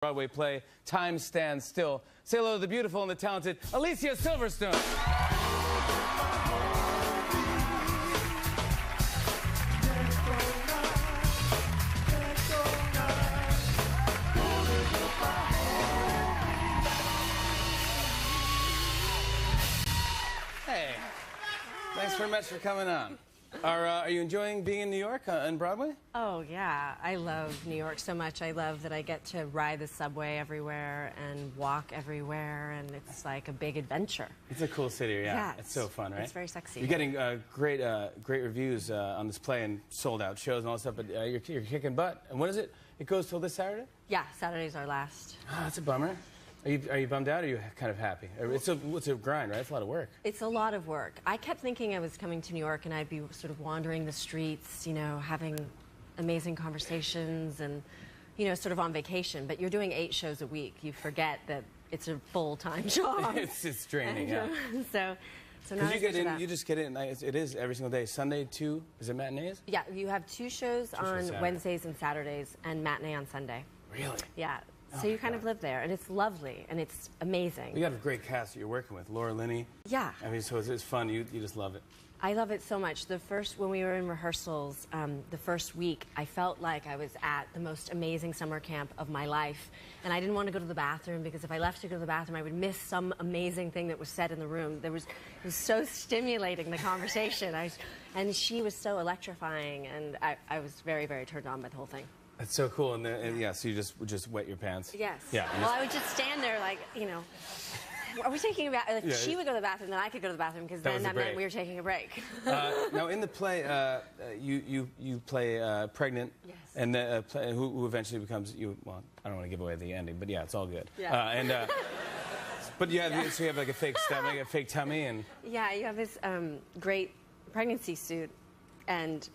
Broadway play, Time Stands Still. Say hello to the beautiful and the talented Alicia Silverstone. Hey, thanks very much for coming on. Are you enjoying being in New York on Broadway? Oh, yeah. I love New York so much. I love that I get to ride the subway everywhere and walk everywhere, and it's like a big adventure. It's a cool city, yeah. It's so fun, right? It's very sexy. You're getting great reviews on this play and sold-out shows and all that stuff, but you're kicking butt. And when is it? It goes till this Saturday? Yeah, Saturday's our last. Oh, that's a bummer. Are you bummed out, or are you kind of happy? It's a grind, right? It's a lot of work. It's a lot of work. I kept thinking I was coming to New York and I'd be sort of wandering the streets, you know, having amazing conversations and, you know, sort of on vacation. But you're doing 8 shows a week. You forget that it's a full-time job. It's draining, yeah. So now you just get in. It is every single day. Sunday, 2. Is it matinees? Yeah, you have 2 shows on Wednesdays and Saturdays, and matinee on Sunday. Really? Yeah. So you kind of live there, and it's lovely, and it's amazing. You got a great cast that you're working with. Laura Linney. Yeah. I mean, so it's fun. You just love it. I love it so much. When we were in rehearsals, the first week, I felt like I was at the most amazing summer camp of my life. And I didn't want to go to the bathroom, because if I left to go to the bathroom, I would miss some amazing thing that was said in the room. It was so stimulating, the conversation. And she was so electrifying, and I was very, very turned on by the whole thing. That's so cool, and yeah, so you just wet your pants. Yes. Yeah. Well, I would just stand there, like, you know. Are we taking a bath? Like, yeah, she would go to the bathroom, then I could go to the bathroom, because then that meant we were taking a break. Now, in the play, you play pregnant, yes, and who eventually becomes you. Well, I don't want to give away the ending, but yeah, it's all good. Yeah. But you have so you have like a fake stomach, a fake tummy, and yeah, you have this great pregnancy suit, and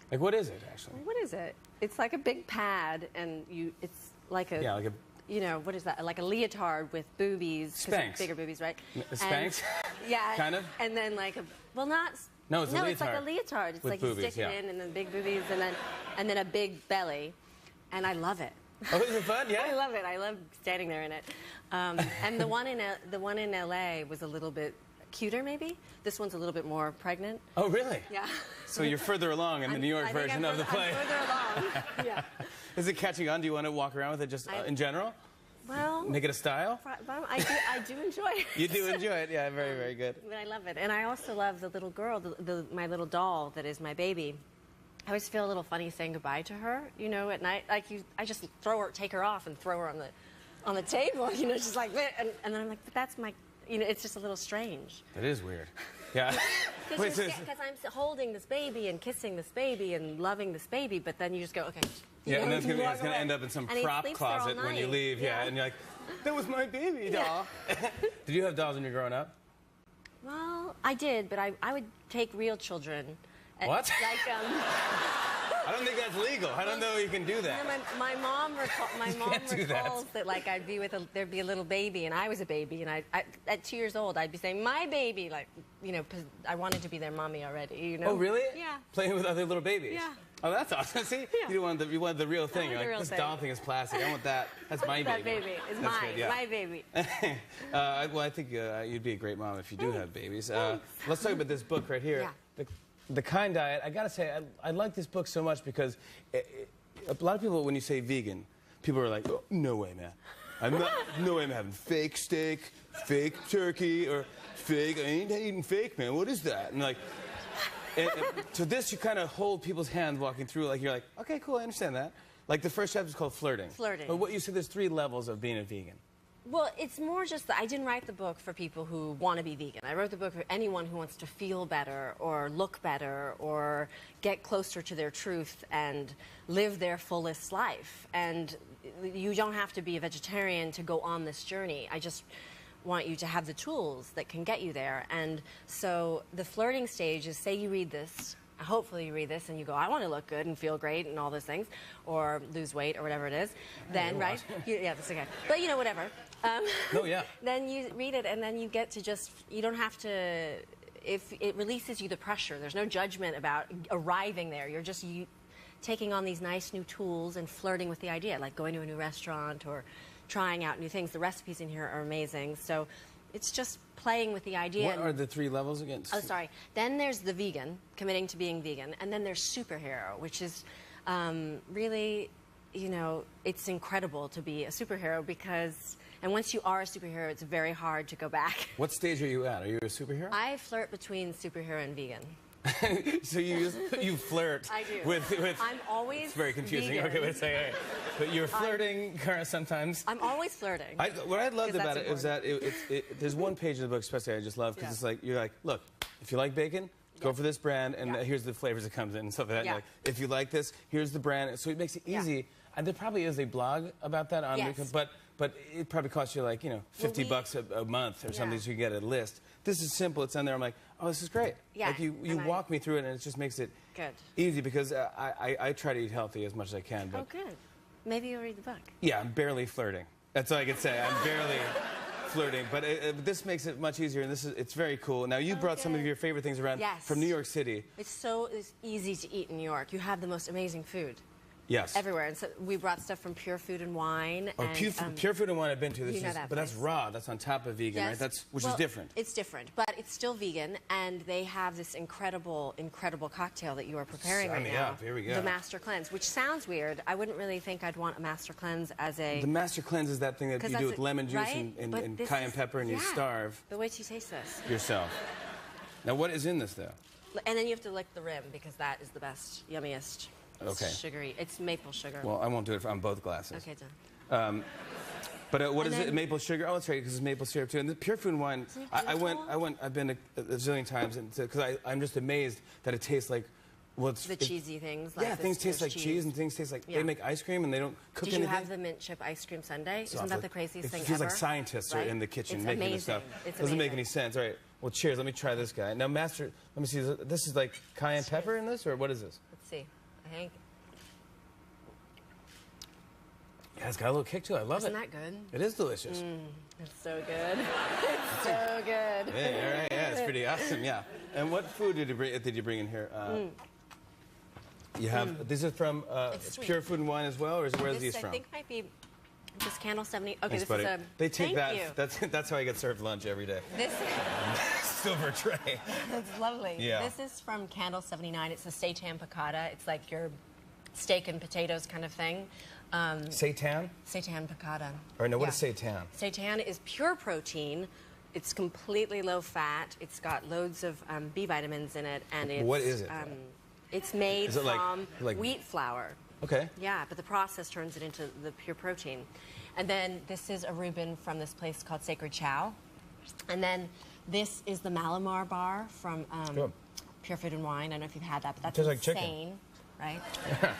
like, what is it actually? What is it? It's like a big pad, and it's like a you know, what is that? Like a leotard with boobies. Spanx. Bigger boobies, right? Spanx? Yeah. Kind of? And then like not... No, it's a leotard. It's like a leotard. It's with like boobies, you stick it in, and then big boobies, and then a big belly. And I love it. Oh, is it fun? Yeah? I love it. I love standing there in it. And the one in LA was a little bit cuter, maybe. This one's a little bit more pregnant. Oh, really? Yeah. So you're further along in the New York version of the play. I'm further along. Yeah. Is it catching on? Do you want to walk around with it just in general? Well, make it a style? I do enjoy it. You do enjoy it? Yeah, very, very good. But I love it. And I also love the little girl, my little doll that is my baby. I always feel a little funny saying goodbye to her, you know, at night. Like, I just take her off and throw her on the table, you know, just like that. And then I'm like, but that's my... You know, it's just a little strange. That is weird. Yeah. Because I'm holding this baby and kissing this baby and loving this baby, but then you just go, okay. Yeah, and then it's going to end up in some prop closet when you leave. Yeah, and you're like, that was my baby doll. Did you have dolls when you were growing up? Well, I did, but I would take real children. What? Like, I don't think that's legal. I don't know if you can do that. You know, my mom recalls that like there'd be a little baby, and I was a baby, and at 2 years old I'd be saying my baby, like, you know, 'cause I wanted to be their mommy already. You know? Oh, really? Yeah. Playing with other little babies. Yeah. Oh, see? Yeah. You wanted the real thing. You're like, this doll thing is plastic. I want that. That's my baby. That baby is mine. Good, yeah. My baby. Well, I think you'd be a great mom if you do have babies. Let's talk about this book right here. Yeah. The Kind Diet. I gotta say, I like this book so much because a lot of people, when you say vegan, people are like, oh, no way, man. No way I'm having fake steak, fake turkey, or fake. I ain't eating fake, man. What is that? And like, so this, you kind of hold people's hands walking through. Like, you're like, okay, cool, I understand that. Like, the first chapter is called Flirting. Flirting. But what you said, there's 3 levels of being a vegan. Well, it's more just that I didn't write the book for people who want to be vegan. I wrote the book for anyone who wants to feel better or look better or get closer to their truth and live their fullest life. And you don't have to be a vegetarian to go on this journey. I just want you to have the tools that can get you there. And so the flirting stage is, say you read this, hopefully you read this and you go, I want to look good and feel great and all those things, or lose weight or whatever it is. Then, right? Yeah, that's okay. But, you know, whatever. No, yeah. Then you read it, and then you get to just, you don't have to, if it releases you the pressure. There's no judgment about arriving there. You're just taking on these nice new tools and flirting with the idea, like going to a new restaurant or trying out new things. The recipes in here are amazing. So it's just playing with the idea. What are the 3 levels again? Oh, sorry. Then there's the vegan, committing to being vegan. And then there's superhero, which is really, you know, it's incredible to be a superhero because, and once you are a superhero, it's very hard to go back. What stage are you at? Are you a superhero? I flirt between superhero and vegan. So you flirt. I do. With I'm always It's very confusing. vegan. Okay, wait a second. But you're flirting sometimes. I'm always flirting. What I loved about it is important. that there's one page in the book especially I just love because it's like, you're like, look, if you like bacon, go for this brand, and here's the flavors it comes in and stuff like that. Yeah. You're like, if you like this, here's the brand. So it makes it easy. Yeah. And there probably is a blog about that on Yes. but it probably costs you like, you know, $50 a month or something so you get a list. This is simple. It's on there. I'm like, oh, this is great. Yeah. Like you walk me through it, and it just makes it Good. easy because I try to eat healthy as much as I can. But Oh, good. Maybe you'll read the book. yeah, I'm barely flirting. That's all I can say. I'm barely flirting, but this makes it much easier, and it's very cool. Now, you brought some of your favorite things around from New York City. It's easy to eat in New York. You have the most amazing food. Yes. Everywhere. And so we brought stuff from Pure Food and Wine. Oh, and, Pure Food and Wine I've been to. You know that but that's place. raw. That's on top of vegan, Yes. right? Which is different. It's different, but it's still vegan, and they have this incredible, incredible cocktail that you are preparing Sign right me now. up. Here we go. The Master Cleanse, which sounds weird. I wouldn't really think I'd want a Master Cleanse as a... The Master Cleanse is that thing that you do with lemon juice right? and cayenne pepper, and you starve But wait till you taste this. yourself. Now, what is in this, though? And then you have to lick the rim, because that is the best, yummiest. It's Okay. sugary. It's maple sugar. Well, I won't do it on both glasses. Okay, done. But what is it? Maple sugar? Oh, that's right, because it's maple syrup too. And the Pure Food and Wine, I've been a zillion times, because I'm just amazed that it tastes like, well, it's the cheesy things. Like things taste like cheese, and things taste like they make ice cream, and they don't cook anything. Did you have the mint chip ice cream sundae? Isn't that the craziest thing ever? It feels like scientists are in the kitchen making this stuff. It's Doesn't make amazing. any sense. All right. Well, cheers. Let me try this guy. Now, let me see. This is like cayenne pepper in this, or what is this? Let's see. I think. Yeah, it's got a little kick to it. I love Isn't it. that good? It is delicious. It's so good. It's so good. Yeah, all right. Yeah, it's pretty awesome. Yeah. And what food did you bring in here? You have these are from Pure Food and Wine as well, or where's these from? I think might be just Candle 70. Okay, Thanks, this buddy. is a. They take thank you. That's how I get served lunch every day. This Silver tray. that's lovely. Yeah. This is from Candle 79. It's a seitan piccata. It's like your steak and potatoes kind of thing. Seitan? Seitan piccata. Or no, what is seitan? Seitan is pure protein. It's completely low fat. It's got loads of B vitamins in it, and it's What is it? It's made Is it from like wheat flour. Okay. Yeah, but the process turns it into the pure protein. And then this is a Reuben from this place called Sacred Chow. And then this is the Malamar bar from Pure Food and Wine. I don't know if you've had that, but that's tastes like insane. chicken. Right?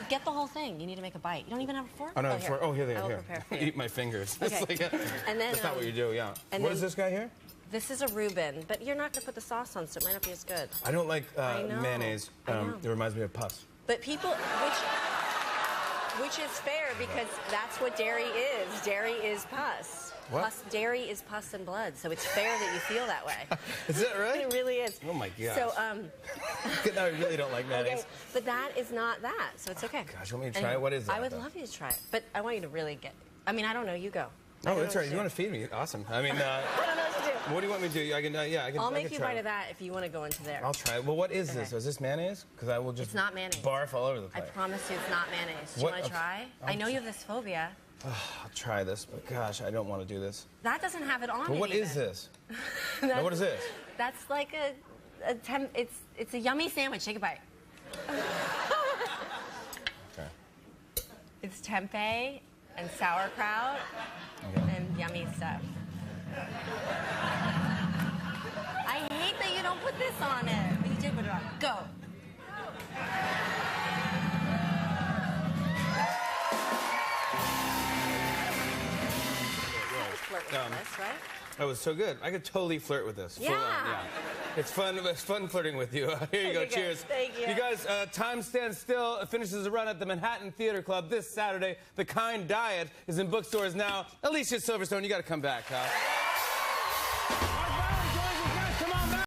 Get the whole thing. You need to make a bite. You don't even have a fork? Oh, no, here they I are. will Here. prepare for you. Eat my fingers. Okay. It's like And then, that's not what you do, yeah. and What then- is this guy here? This is a Reuben, but you're not going to put the sauce on, so it might not be as good. I don't like I know. mayonnaise. I know. It reminds me of pus. But people, which is fair because that's what dairy is. Dairy is pus. What? Dairy is pus and blood, so it's fair that you feel that way. Is that right? It really is. Oh my gosh. So, No, I really don't like mayonnaise. okay, but that is not that, so it's okay. Gosh, you want me to try it? What is that, I would though? love you to try it, but I want you to really get. I mean, I don't know. You go. Oh, that's right. You want to feed me? Awesome. I mean, I don't know what to do. what do you want me to do? I can. I'll make can you a try bite it. of that if you want to go into there. I'll try it. Well, what is this? Okay. Is this mayonnaise? Because I will just. It's not mayonnaise. Barf all over the I place. promise you, it's not mayonnaise. Do you What- want to try? I know you have this phobia. I'll try this, but gosh, I don't want to do this. That doesn't have it on But it. what is even. this? Now, what is this? That's like it's a yummy sandwich. Take a bite. Okay. It's tempeh and sauerkraut and yummy stuff. I hate that you don't put this on it, but you did put it on. Go. Flirt with this, right? That was so good. I could totally flirt with this. Full on, Yeah. It's fun. It's fun flirting with you. Here you go. Okay, good. Cheers. Thank you. You guys, Time Stands Still finishes a run at the Manhattan Theater Club this Saturday. The Kind Diet is in bookstores now. Alicia Silverstone, you got to come back, huh?